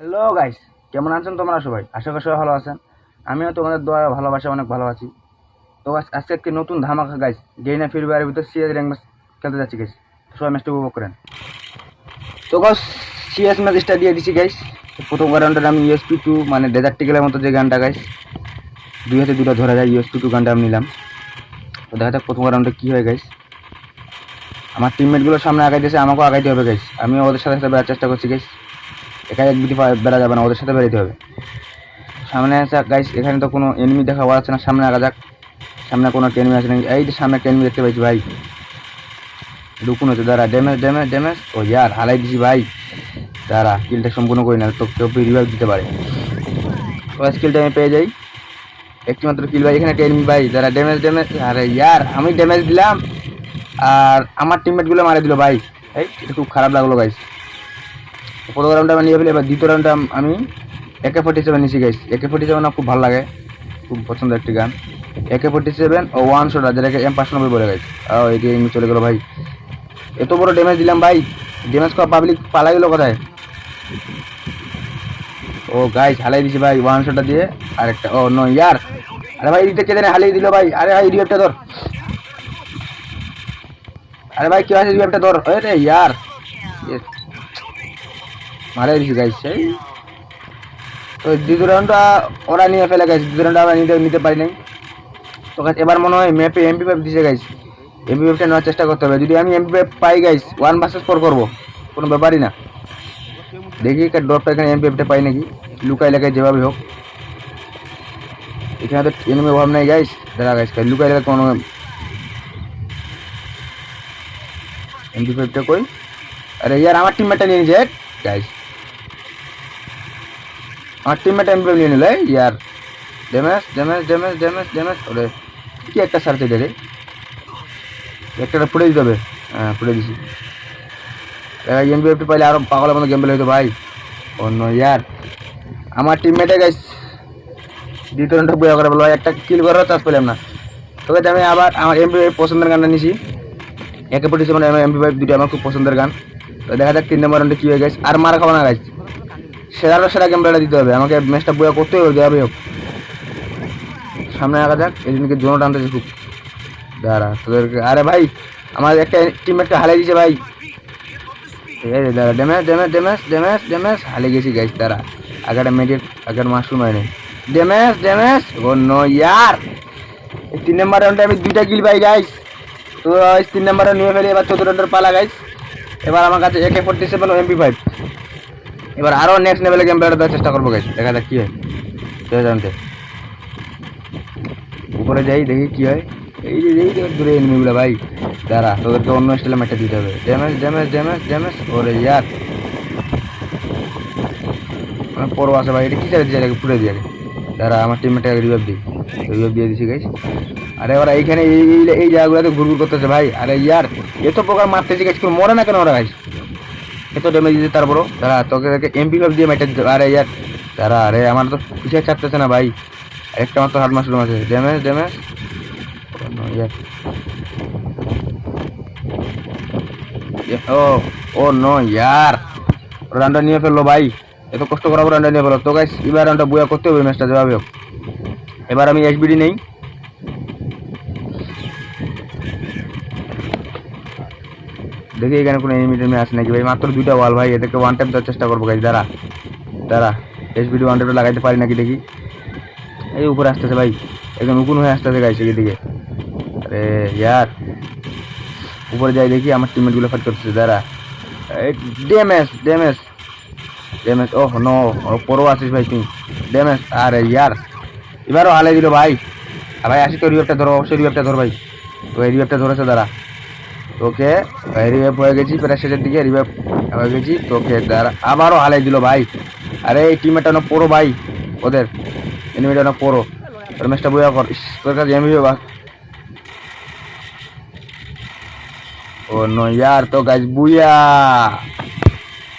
Hello guys, কেমন আছেন তোমরা সবাই? আশা করি সবাই ভালো আছেন। আমিও তোমাদের দোয়া ভালোবাসা অনেক ভালো আছি। তো গাইস, আজকে একটি নতুন ধামাকা গাইস, গেইনা ফ্রি ফায়ারের ভিতর সিএস র্যাঙ্ক ম্যাচ খেলতে যাচ্ছি গাইস। সবাই ম্যাচটা উপভোগ করেন। তো গাইস, সিএস ম্যাচ স্টার্ট দিয়ে দিচ্ছি গাইস। প্রথম রাউন্ডে আমি ইউএসপি টু মানে ডেজার্ট টিকেলের মতো যে গানটা গাইস, দুই হাতে দুটো ধরা যায়, ইউএসপি টু গানটা আমি নিলাম। তো দেখা যাক প্রথম রাউন্ডে কী হয় গাইস। আমার টিমমেটগুলো সামনে আগাইতেছে, আমাকেও আগাইতে হবে গাইস। আমিও ওদের সাথে সাথে বেড়ার চেষ্টা করছি গাইস। একাই এক বিটি বেড়া যাবে না, ওদের সাথে বেরোতে হবে। সামনে আছে গাইস, এখানে তো কোনো এনিমি দেখা যাচ্ছে না। সামনে আগা যাক, সামনে কোনো এনিমি আছে নাকি? এই যে সামনে একটা এনিমি দেখতে পাইছি ভাই, লুকুন হচ্ছে। দাঁড়া, ড্যামেজ ড্যামেজ ড্যামেজ। ও ইয়ার, হালাই দিছি ভাই। দাঁড়া, কিলটা সম্পূর্ণ করি না তো কেউ রিভাইভ দিতে পারে। তো স্কিলটা আমি পেয়ে যাই, একটি মাত্র কিল ভাই। এখানে একটা এনিমি ভাই, দাঁড়া, ড্যামেজ ড্যামেজ। আরে ইয়ার, আমি ড্যামেজ দিলাম আর আমার টিমমেটগুলো মারা দিল ভাই। এই এটা খুব খারাপ লাগলো গাইস। প্রথম রাউন্ডটা আমি নিয়ে ফেলি, এবার দ্বিতীয় রাউন্ডটা আমি AK-47 নিছি গাইস। AK-47 আমার খুব ভালো লাগে, খুব পছন্দের একটি গান। AK-47 ও ওয়ান শটার, যেটাকে M590 বলে গাইস। এই যে চলে গেল ভাই, এত বড় ড্যামেজ দিলাম ভাই। ড্যামেজ করা পাবলিক পালা গেল কোথায়? ও গাইস, হালাই দিছি ভাই ওয়ান শটটা দিয়ে। আরেকটা, ও নো ইয়ার। আরে ভাই এদিকে কে জানে হালিয়ে দিল ভাই। আরে ভাই রিভাইভটা ধর। আরে ভাই কি আছে, রিভাইভটা ধর। আরে ইয়ার, মারাই দিছি গাইস। এই তো দ্বিতীয় রাউন্ডটা ওরা নিয়ে ফেলে গেছে, দ্বিতীয় রাউন্ডটা আমরা নিতে পারি নাই। তো গাইস, এবার মনে হয় ম্যাপে MP5 দিছে গাইস। MP5টা নেওয়ার চেষ্টা করতে হবে। যদি আমি MP5 পাই গাইস, 1 vs 4 করবো, কোনো ব্যাপারই না। দেখি ড্রপটা এখানে MP5টা পাই নাকি, লুকাই লাগাই যেভাবে হোক। এখানে তো এনিমি অভাব নাই গাইস। দাঁড়া গাইস, লুকাই লাগাই কোনো MP5টা কই? আরে ইয়ার, আমার টিমমেটটা নিয়ে নিয়েছে গাইস। আমার টিমমেট MP5 নিয়ে নিল ইয়ার। Damage damage damage damage damage. ওরে কি একটা সারছে রে, একটা ফুটে দিতে হবে। হ্যাঁ, ফুটে দিছি। MP5 পাইলে আরো পাগলের মতো গেম প্লে হইতো ভাই। অন্য ইয়ার, আমার টিমমেটে গাইস দ্বিতীয় রাউন্ডটা বয়া করে বলবো, একটা কিল করার চান্স পেলাম না। তবে আমি আবার আমার MP5 পছন্দের গানটা নিছি। AK-47 আমার MP5 দুটো আমার খুব পছন্দের গান। তো দেখা যাক 3 নম্বর রাউন্ডে কি হয়ে গেছে। আর মারা খাবো না গাইস, সেরা গেম প্লেটা দিতে হবে আমাকে, ম্যাচটা বয়া করতে হবে যাবে হোক। সামনে আগা যাক, এদিনকে জোন টানতেছে খুব। দাঁড়া তোদেরকে, আরে ভাই আমার একটা টিমমেটকে হালাই দিয়েছে ভাই। দাঁড়া, damage damage damage damage damage, হালে গেছি গাইস। দাঁড়া, আগেটা মেডিয়েট, আগের মাশরুম হয় নাই। Damage damage. ও নো ইয়ার, এই 3 নম্বর রাউন্ডে আমি 2টা কিল পাই গাইস। তো 3 নম্বরে নিয়ে ফেলি। এবার 4th রাউন্ডের পালা গাইস। এবার আমার কাছে AK-47 ও MP5। এবার আরো নেক্সট লেভেলে গেম প্লে দেওয়ার চেষ্টা করবো গাইস। দেখা যাক কি হয়। উপরে যাই, দেখি কি হয়। এই যে দূরে এনিমিগুলো ভাই। দাঁড়া, তোদেরকে অন্য স্টাইলে ম্যাচটা দিতে হবে। Damage damage damage damage. ওরে ইয়ার, পরও আছে ভাই। এটা কি চাই দিয়ে পুরে দিয়ে। দাঁড়া, আমার টিমমেটটা রিভাইভ দিই। রিভাইভ দিয়ে দিছি গাইস। আরে ওরা এইখানে এই জায়গাগুলোতে ঘুরঘুর করতেছে ভাই। আরে ইয়ার, এত প্রকার মারতেছি গাইস, কেউ মরে না কেন ওরা গাইস? এত ড্যামেজ দিতে তারপরও। দাঁড়া, তোকে MP5 দিয়ে ম্যাচটা দিতে। আরে ইয়ার দাঁড়া, আরে আমার তো পিছিয়ে চাপতেছে না ভাই। একটা মাত্র হাত মাশরুম আছে। Damage damage. Oh oh no ইয়ার, রানটা নিয়ে ফেললো ভাই। এত কষ্ট করাবো, রানটা নিয়ে ফেলো। তো গাইস, এবার রানটা বয়া করতে হবে ম্যাচটা যেভাবে হোক। এবার আমি HBD নেই। দেখি এখানে কোনো এনিমি টেনিমি আছে নাকি ভাই। মাত্র 2টা ওয়াল ভাই, এদেরকে ওয়ান টাইম দেওয়ার চেষ্টা করবো গাইস। দাঁড়া দাঁড়া, HBD ওয়ান টাইমটা লাগাইতে পারি নাকি দেখি। এই উপরে আসতেছে ভাই, একদম উকুন হয়ে আসতেছে গাইস এদিকে। আরে ইয়ার, উপরে যাই দেখি আমার টিমমেটগুলো ফাইট করতেছে। দাঁড়া, damage damage damage. Oh no, পরও আছিস ভাই তুই। ড্যামেজ। আরে ইয়ার, এবারও হালাই দিল ভাই। আর ভাই আসি তো, রিভাইভটা ধরো, অবশ্যই রিভাইভটা ধর ভাই। তো এই রিভাইভটা ধরেছে। দাঁড়া, তোকে রিভাইভ হয়ে গেছি, প্রায় শেষের দিকে রিভাইভ হয়ে গেছি। তোকে দাঁড়া, আবারও হালাই দিল ভাই। আরে এই টিমমেটটা না পড়ো ভাই, ওদের এনিমিটা না পড়ো। তোর ম্যাচটা বইয়া কর। তোর কাছে এমবি বা। ও নো ইয়ার, তো গাইস বুইয়া।